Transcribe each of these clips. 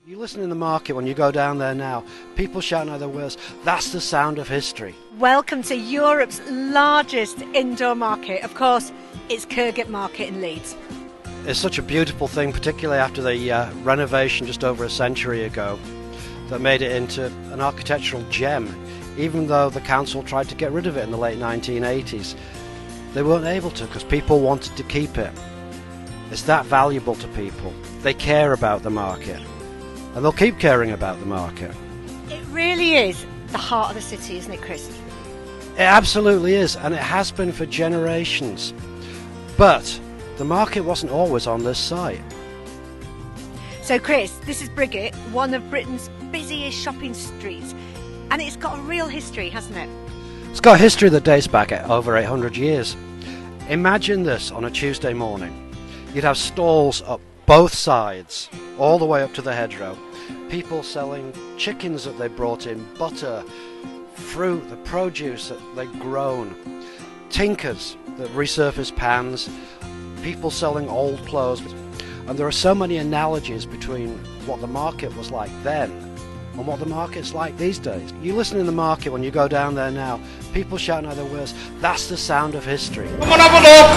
You listen in the market when you go down there now, people shouting out their words. That's the sound of history. Welcome to Europe's largest indoor market. Of course, it's Kirkgate Market in Leeds. It's such a beautiful thing, particularly after the renovation just over a century ago, that made it into an architectural gem, even though the council tried to get rid of it in the late 1980s. They weren't able to because people wanted to keep it. It's that valuable to people. They care about the market. And they'll keep caring about the market. It really is the heart of the city, isn't it, Chris? It absolutely is, and it has been for generations. But the market wasn't always on this site. So, Chris, this is Briggate, one of Britain's busiest shopping streets. And it's got a real history, hasn't it? It's got a history that dates back over 800 years. Imagine this on a Tuesday morning. You'd have stalls up both sides, all the way up to the hedgerow. People selling chickens that they brought in, butter, fruit, the produce that they'd grown, tinkers that resurface pans, people selling old clothes. And there are so many analogies between what the market was like then and what the market's like these days. You listen in the market when you go down there now, people shouting out their words. That's the sound of history. Come on, have a look.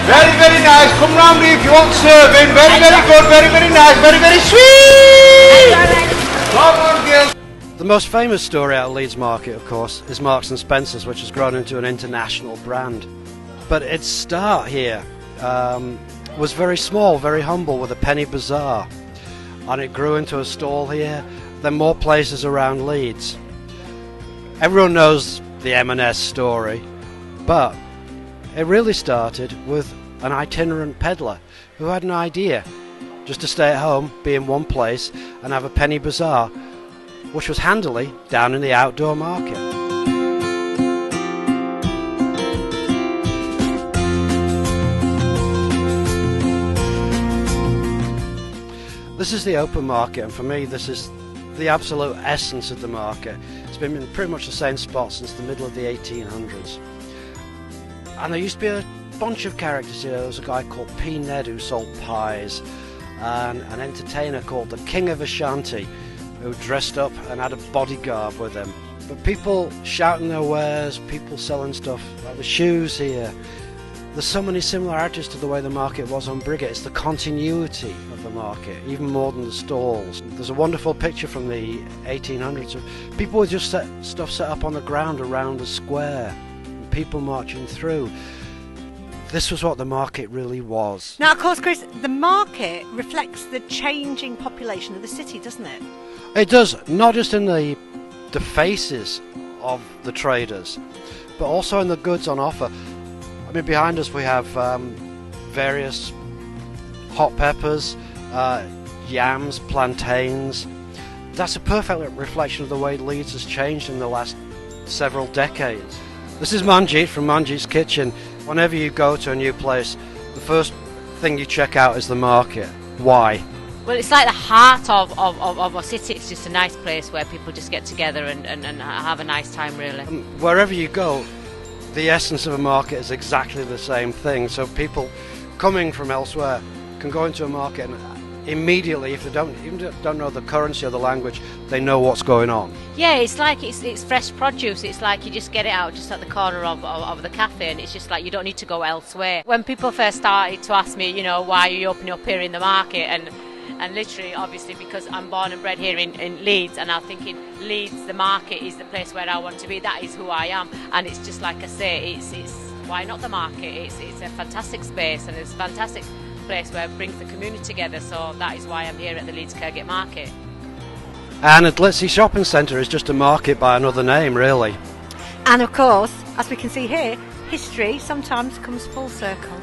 Very, very nice. Come round here if you want serving. Very, very good. Very, very nice. Very, very sweet. Come on, girls. The most famous story out of Leeds Market, of course, is Marks and Spencer's, which has grown into an international brand. But its start here was very small, very humble, with a penny bazaar. And it grew into a stall here, then more places around Leeds. Everyone knows the M&S story, but it really started with an itinerant peddler who had an idea just to stay at home, be in one place and have a penny bazaar, which was handily down in the outdoor market. This is the open market, and for me this is the absolute essence of the market. It's been in pretty much the same spot since the middle of the 1800s. And there used to be a bunch of characters here. There was a guy called P. Ned who sold pies, and an entertainer called the King of Ashanti who dressed up and had a bodyguard with him. But people shouting their wares, people selling stuff like the shoes here. There's so many similarities to the way the market was on Briggate. It's the continuity of the market, even more than the stalls. There's a wonderful picture from the 1800s of people with just stuff set up on the ground around a square, and people marching through. This was what the market really was. Now, of course, Chris, the market reflects the changing population of the city, doesn't it? It does, not just in the faces of the traders, but also in the goods on offer. I mean, behind us we have various hot peppers, yams, plantains. That's a perfect reflection of the way Leeds has changed in the last several decades. This is Manjeet from Manjeet's Kitchen. Whenever you go to a new place, the first thing you check out is the market. Why? Well, it's like the heart of a city. It's just a nice place where people just get together and have a nice time, really. Wherever you go, the essence of a market is exactly the same thing. So people coming from elsewhere can go into a market and immediately, if they don't know the currency or the language, they know what's going on. Yeah, it's like it's fresh produce. It's like you just get it out just at the corner of the cafe, and it's just like you don't need to go elsewhere. When people first started to ask me, you know, why are you opening up here in the market, and literally, obviously, because I'm born and bred here in Leeds, and I'm thinking Leeds, the market is the place where I want to be. That is who I am, and it's just like I say, it's why not the market? It's a fantastic space, and it's a fantastic place where it brings the community together. So that is why I'm here at the Leeds Kirkgate Market. And at Leeds Shopping Centre is just a market by another name, really. And of course, as we can see here, history sometimes comes full circle.